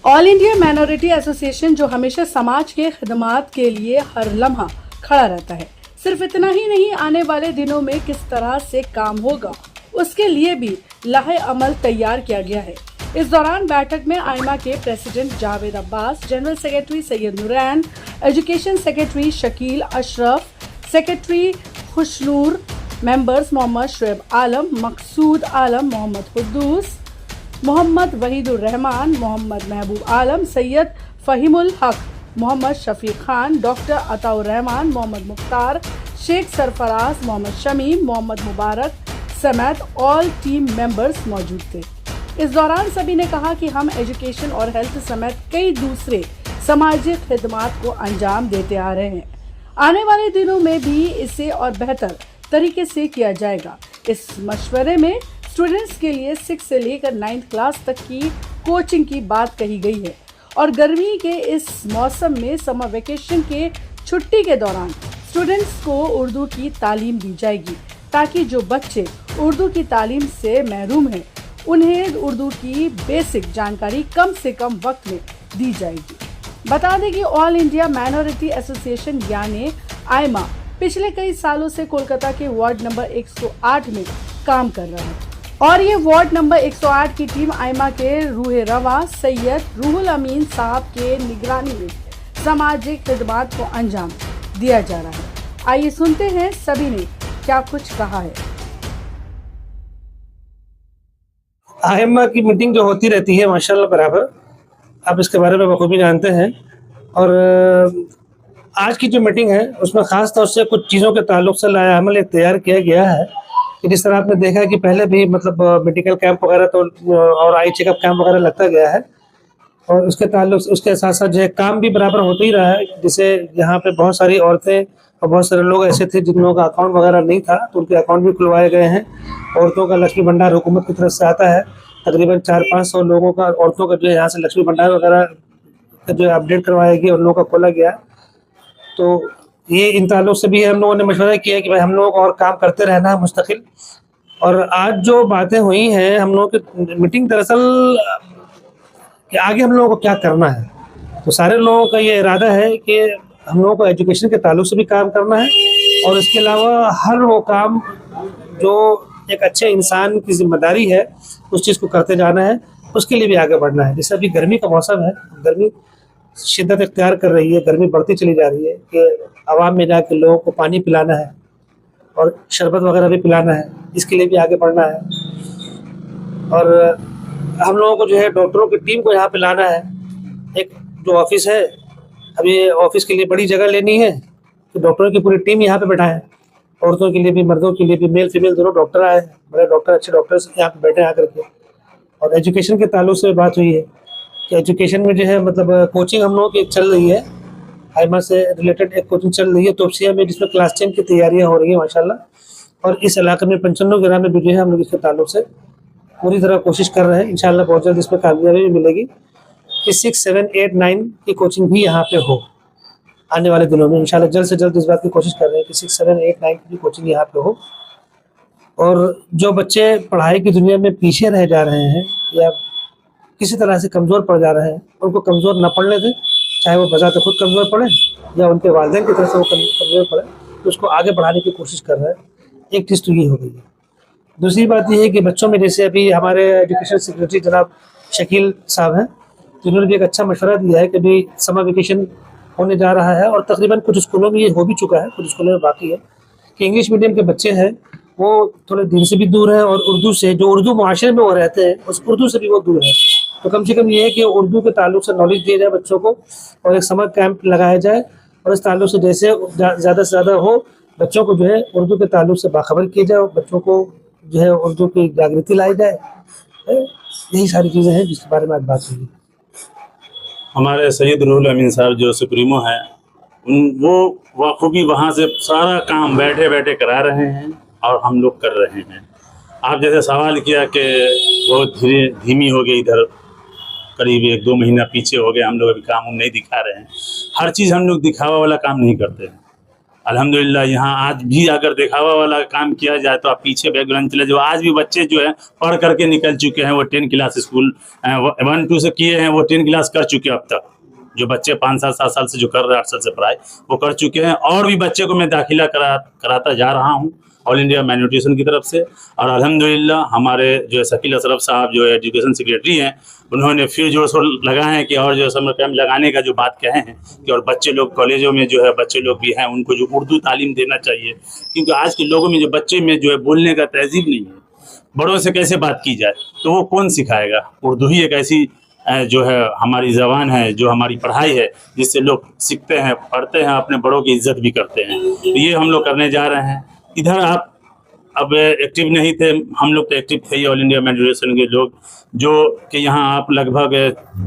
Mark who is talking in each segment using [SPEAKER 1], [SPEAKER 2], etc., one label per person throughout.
[SPEAKER 1] All India minority association जो हमेशा समाज के खिदमात के लिए हर लम्हा खड़ा रहता है। सिर्फ इतना ही नहीं, आने वाले दिनों में किस तरह से काम होगा उसके लिए भी लाहे अमल तैयार किया गया है। इस दौरान बैठक में आइमा के president Javed Abbas, general secretary Syed Noorain, education secretary Shakeel Ashraf, secretary Khushnoor, members Mohammad Shoaib Alam, Maqsood Alam, Mohammad Quddus, Mohammad Wahidur Rahman, Mohammad Mahboob Alam, Syed Fahimul Haq, Mohammad Shafiq Khan, doctor Ataur Rahman, Mohammad Mukhtar, Sheikh Sarfaraz, Mohammad Shamim, Mohammad Mubarak समेत ऑल टीम मेंबर्स मौजूद थे। इस दौरान सभी ने कहा कि हम एजुकेशन और हेल्थ समेत कई दूसरे समाजी खिदमात को अंजाम देते आ रहे हैं। आने वाले दिनों में भी इसे और बेहतर तरीके से किया जाएगा। इस मशवरे में स्टूडेंट्स के लिए 6 से लेकर 9th क्लास तक की कोचिंग की बात कही गई है और गर्मी के इस मौसम में समर वेकेशन के छुट्टी के दौरान स्टूडेंट्स को उर्दू की तालीम दी जाएगी ताकि जो बच्चे उर्दू की तालीम से महरूम हैं उन्हें उर्दू की बेसिक जानकारी कम से कम वक्त में दी जाएगी। बता दें कि ऑल इंडिया माइनॉरिटी एसोसिएशन यानी आइमा पिछले कई सालों से कोलकाता के वार्ड नंबर 108 में काम कर रहा है और ये वार्ड नंबर 108 की टीम आइमा के रूह रवा सैयद रूहुल अमीन साहब के निगरानी में सामाजिक खिदमात को अंजाम दिया जा रहा है। आइए सुनते हैं सभी ने क्या कुछ कहा है।
[SPEAKER 2] आइमा की मीटिंग जो होती रहती है माशाल्लाह बराबर, आप इसके बारे में बखूबी जानते हैं। और आज की जो मीटिंग है उसमें ख़ास तौर से कुछ चीज़ों के ताल्लुक से लाया अमल एक तैयार किया गया है कि जिस तरह आपने देखा कि पहले भी मतलब मेडिकल कैंप वगैरह तो और आई चेकअप कैंप वगैरह लगता गया है और उसके ताल्लुक उसके साथ साथ जो है काम भी बराबर होता ही रहा है। जैसे यहाँ पे बहुत सारी औरतें और बहुत सारे लोग ऐसे थे जिन लोगों का अकाउंट वगैरह नहीं था तो उनके अकाउंट भी खुलवाए गए हैं। औरतों का लक्ष्मी भंडार हुकूमत की तरफ से आता है, तकरीबन 400-500 लोगों का औरतों का जो है यहाँ से लक्ष्मी भंडार वगैरह का जो है अपडेट करवाया गया, उन लोगों का खोला गया। तो ये इन ताल्लुक से भी हम लोगों ने मशवरा किया कि भाई हम लोगों को और काम करते रहना है मुस्तकिल। और आज जो बातें हुई हैं हम लोगों की मीटिंग दरअसल कि आगे हम लोगों को क्या करना है, तो सारे लोगों का ये इरादा है कि हम लोगों को एजुकेशन के ताल्लुक से भी काम करना है और इसके अलावा हर वो काम जो एक अच्छे इंसान की जिम्मेदारी है उस चीज़ को करते जाना है, उसके लिए भी आगे बढ़ना है। जैसे अभी गर्मी का मौसम है, गर्मी शिद्दत इख्तियार कर रही है, गर्मी बढ़ती चली जा रही है कि आवाम में जाके लोगों को पानी पिलाना है और शरबत वगैरह भी पिलाना है, इसके लिए भी आगे बढ़ना है। और हम लोगों को जो है डॉक्टरों की टीम को यहाँ पे लाना है। एक जो ऑफिस है, अब ये ऑफिस के लिए बड़ी जगह लेनी है तो डॉक्टरों की पूरी टीम यहाँ पे बैठाएं। औरतों के लिए भी मर्दों के लिए भी, मेल फीमेल दोनों डॉक्टर आए हैं, बड़े डॉक्टर अच्छे डॉक्टर्स यहाँ पे बैठे आकर के। और एजुकेशन के ताल्लुक से बात हुई है कि एजुकेशन में जो है मतलब कोचिंग हम लोगों की चल रही है, आइमा से रिलेटेड एक कोचिंग चल रही है तोपसिया में, जिसमें क्लास 10 की तैयारियां हो रही है माशाल्लाह। और इस इलाके में 95 ग्राम में भी जो है हम लोग इसके ताल्लुक से पूरी तरह कोशिश कर रहे हैं। इंशाल्लाह बहुत जल्द इसमें कामयाबी भी मिलेगी कि 6, 7, 8, 9 की कोचिंग भी यहाँ पे हो आने वाले दिनों में। इंशाल्लाह जल्द से जल्द इस बात की कोशिश कर रहे हैं कि 6, 7, 8, 9 की कोचिंग यहाँ पे हो। और जो बच्चे पढ़ाई की दुनिया में पीछे रह जा रहे हैं या किसी तरह से कमज़ोर पड़ जा रहे हैं, उनको कमज़ोर न पड़ने दें, चाहे वो बजाते खुद कमज़ोर पड़े या उनके वालिदैन की तरफ से वो कमज़ोर पड़े, तो उसको आगे बढ़ाने की कोशिश कर रहे हैं। एक चीज़ तो ये हो गई है। दूसरी बात ये है कि बच्चों में जैसे अभी हमारे एजुकेशन सेक्रेटरी जनाब शकील साहब हैं, जिन्होंने भी एक अच्छा मशवरा दिया है कि भाई समर वेकेशन होने जा रहा है और तकरीबन कुछ स्कूलों में ये हो भी चुका है, कुछ स्कूलों में बाकी है कि इंग्लिश मीडियम के बच्चे हैं वो थोड़े दिन से भी दूर हैं और उर्दू से, जो उर्दू मुआशरे में वो रहते हैं उस उर्दू से भी वो दूर है। तो कम से कम ये है कि उर्दू के ताल्लुक से नॉलेज दिया जाए बच्चों को और एक समर कैंप लगाया जाए और इस ताल्लुक से जैसे ज़्यादा से ज़्यादा हो बच्चों को जो है उर्दू के ताल्लुक से बाखबर किया जाए और बच्चों को जो है उर्दू की जागृति लाई जाए। यही सारी चीज़ें हैं जिसके बारे में आज बात हुई।
[SPEAKER 3] हमारे सैयद रूहुल अमीन साहब जो सुप्रीमो हैं वो बखूबी वहाँ से सारा काम बैठे बैठे करा रहे हैं और हम लोग कर रहे हैं। आप जैसे सवाल किया कि बहुत धीमी हो गई, इधर करीब 1-2 महीना पीछे हो गए, हम लोग अभी काम नहीं दिखा रहे हैं। हर चीज़ हम लोग दिखावा वाला काम नहीं करते हैं। अल्हम्दुलिल्लाह यहाँ आज भी अगर दिखावा वाला काम किया जाए तो आप पीछे बैकग्राउंड चले जाओ, आज भी बच्चे जो है पढ़ करके निकल चुके हैं। वो 10 क्लास स्कूल 1-2 से किए हैं, वो 10 क्लास कर चुके हैं अब तक। जो बच्चे 5 साल 7 साल से जो कर रहे हैं, 8 साल से पढ़ाई वो कर चुके हैं। और भी बच्चे को मैं दाखिला कराता जा रहा हूँ ऑल इंडिया मैन्यूट्रिशन की तरफ से। और अल्हम्दुलिल्लाह हमारे जो है शकील अशरफ साहब जो है एजुकेशन सेक्रेटरी हैं, उन्होंने फिर जोर शोर लगाए हैं कि और जो समर कैंप लगाने का जो बात कहे हैं कि और बच्चे लोग कॉलेजों में जो है बच्चे लोग भी हैं, उनको जो उर्दू तालीम देना चाहिए। क्योंकि आज के लोगों में जो बच्चे में जो है बोलने का तहजीब नहीं है, बड़ों से कैसे बात की जाए तो वो कौन सिखाएगा। उर्दू ही एक ऐसी जो है हमारी ज़बान है, जो हमारी पढ़ाई है, जिससे लोग सीखते हैं, पढ़ते हैं, अपने बड़ों की इज्जत भी करते हैं। तो ये हम लोग करने जा रहे हैं। इधर आप अब एक्टिव नहीं थे, हम लोग तो एक्टिव थे ही ऑल इंडिया मैन्यूट्रिशन के लोग, जो कि यहाँ आप लगभग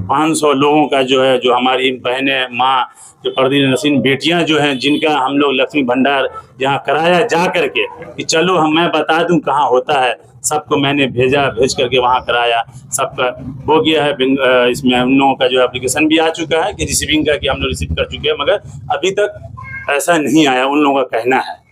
[SPEAKER 3] 500 लोगों का जो है, जो हमारी बहनें माँ जो पर्दे नसीन बेटियाँ जो हैं, जिनका हम लोग लक्ष्मी भंडार यहाँ कराया जा करके कि चलो मैं बता दूँ कहाँ होता है, सबको मैंने भेज करके वहाँ कराया। सबका हो गया है। इसमें हम लोगों का जो एप्लीकेशन भी आ चुका है कि रिसीविंग का, कि हम लोग रिसीव कर चुके हैं, मगर अभी तक ऐसा नहीं आया, उन लोगों का कहना है।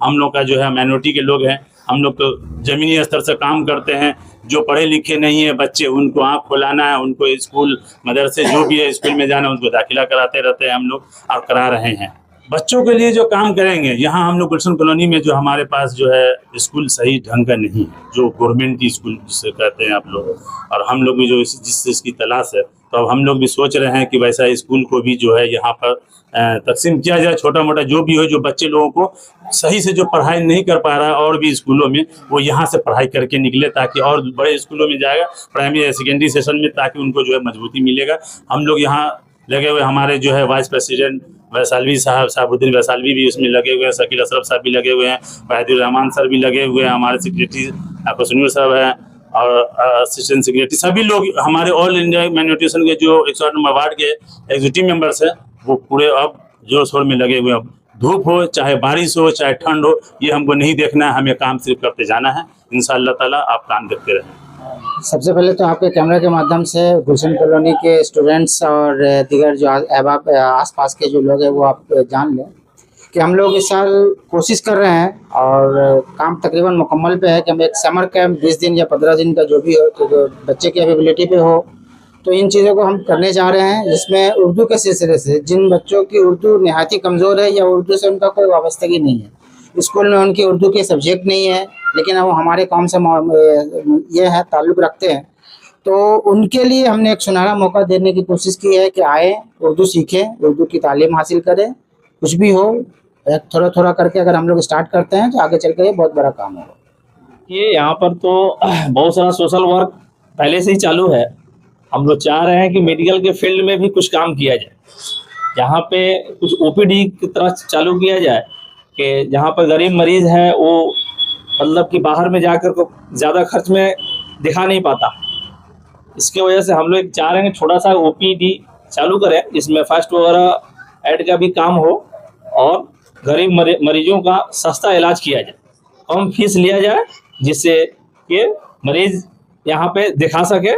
[SPEAKER 3] हम लोग का जो है माइनॉरिटी के लोग हैं, हम लोग तो ज़मीनी स्तर से काम करते हैं। जो पढ़े लिखे नहीं है बच्चे, उनको आँख खुलाना है, उनको स्कूल मदरसे जो भी है स्कूल में जाना, उनको दाखिला कराते रहते हैं हम लोग और करा रहे हैं। बच्चों के लिए जो काम करेंगे, यहाँ हम लोग गुलशन कॉलोनी में जो हमारे पास जो है स्कूल सही ढंग का नहीं है, जो गवर्नमेंट की स्कूल जिसे कहते हैं आप लोग, और हम लोग भी जो जिस चीज़ की तलाश है, तो अब हम लोग भी सोच रहे हैं कि वैसा स्कूल को भी जो है यहाँ पर तकसीम किया जाए, छोटा मोटा जो भी हो, जो बच्चे लोगों को सही से जो पढ़ाई नहीं कर पा रहा है और भी स्कूलों में, वो यहाँ से पढ़ाई करके निकले, ताकि और बड़े स्कूलों में जाएगा प्राइमरी या सेकेंडरी सेशन में, ताकि उनको जो है मजबूती मिलेगा। हम लोग यहाँ लगे हुए, हमारे जो है वाइस प्रेसिडेंट वैसालवी साहबुद्दीन वैसालवी भी उसमें लगे हुए हैं, शकील अशरफ साहब भी लगे हुए हैं, वाहिदुर रहमान सर भी लगे हुए हैं, हमारे सेक्रेटरी खुशनूर साहब हैं, और असिस्टेंट सेक्रेटरी, सभी लोग हमारे ऑल इंडिया मैन्यूट्रिशन के जो 108 नंबर वार्ड के एग्जीक्यूटिव मेंबर्स हैं, वो पूरे अब जोर शोर में लगे हुए हैं। धूप हो चाहे बारिश हो चाहे ठंड हो, ये हमको नहीं देखना है, हमें काम सिर्फ करते जाना है। इंशाअल्लाह ताला आप काम करते रहें।
[SPEAKER 4] सबसे पहले तो आपके कैमरे के माध्यम से गुलशन कॉलोनी के स्टूडेंट्स और दीगर जो अहबाब आसपास के जो लोग हैं वो आप जान लें कि हम लोग इस साल कोशिश कर रहे हैं और काम तकरीबन मुकम्मल पे है कि हम एक समर कैंप 20 दिन या 15 दिन का जो भी हो, तो जो बच्चे की अवेलेबिलिटी पे हो, तो इन चीज़ों को हम करने जा रहे हैं। जिसमें उर्दू के सिलसिले से जिन बच्चों की उर्दू नहायत ही कमज़ोर है या उर्दू से उनका कोई वाबस्तगी नहीं है, स्कूल में उनकी उर्दू के सब्जेक्ट नहीं है, लेकिन वो हमारे काम से ये है ताल्लुक़ रखते हैं, तो उनके लिए हमने एक सुनहरा मौका देने की कोशिश की है कि आए, उर्दू सीखें, उर्दू की तालीम हासिल करें। कुछ भी हो, थोड़ा थोड़ा करके अगर हम लोग स्टार्ट करते हैं तो आगे चल कर ये बहुत बड़ा काम होगा।
[SPEAKER 5] ये यहाँ पर तो बहुत सारा सोशल वर्क पहले से ही चालू है। हम लोग चाह रहे हैं कि मेडिकल के फील्ड में भी कुछ काम किया जाए, यहाँ पे कुछ ओपीडी की तरह चालू किया जाए कि जहाँ पर गरीब मरीज़ है वो मतलब कि बाहर में जाकर को ज़्यादा खर्च में दिखा नहीं पाता। इसके वजह से हम लोग चाह रहे हैं छोटा सा ओपीडी चालू करें, इसमें फर्स्ट वगैरह ऐड का भी काम हो और गरीब मरीजों का सस्ता इलाज किया जाए, कम फीस लिया जाए, जिससे कि मरीज़ यहाँ पे दिखा सके।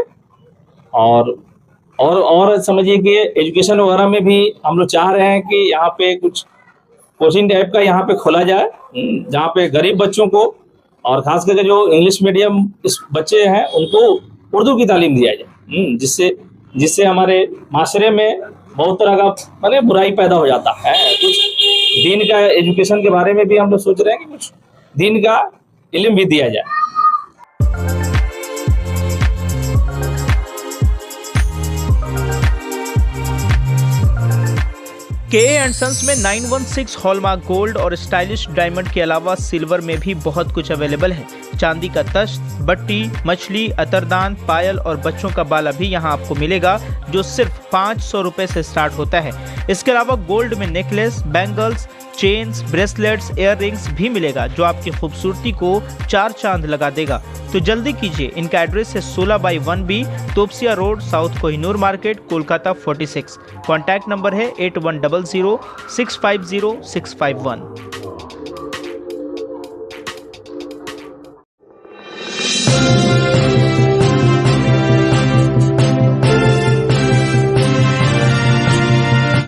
[SPEAKER 5] और समझिए कि एजुकेशन वगैरह में भी हम लोग चाह रहे हैं कि यहाँ पे कुछ कोचिंग टाइप का यहाँ पे खोला जाए, जहाँ पे गरीब बच्चों को और खास करके जो इंग्लिश मीडियम बच्चे हैं उनको उर्दू की तालीम दिया जाए, जिससे हमारे माशरे में बहुत तरह का माने बुराई पैदा हो जाता है। कुछ दीन का एजुकेशन के बारे में भी हम लोग सोच रहे हैं कि कुछ दीन का इल्म भी दिया जाए।
[SPEAKER 6] के सन्स में 916 हॉलमार्क गोल्ड और स्टाइलिश डायमंड के अलावा सिल्वर में भी बहुत कुछ अवेलेबल है। चांदी का तश्त, बट्टी, मछली, अतरदान, पायल और बच्चों का बाला भी यहाँ आपको मिलेगा, जो सिर्फ 500 रुपए से स्टार्ट होता है। इसके अलावा गोल्ड में necklace, bangles, chains, bracelets, ear rings भी मिलेगा, जो आपकी खूबसूरती को 4 चांद लगा देगा। तो जल्दी कीजिए, इनका एड्रेस है 16/1B Topsia road, south Kohinoor market, Kolkata 46। Contact number है 8100 650 651।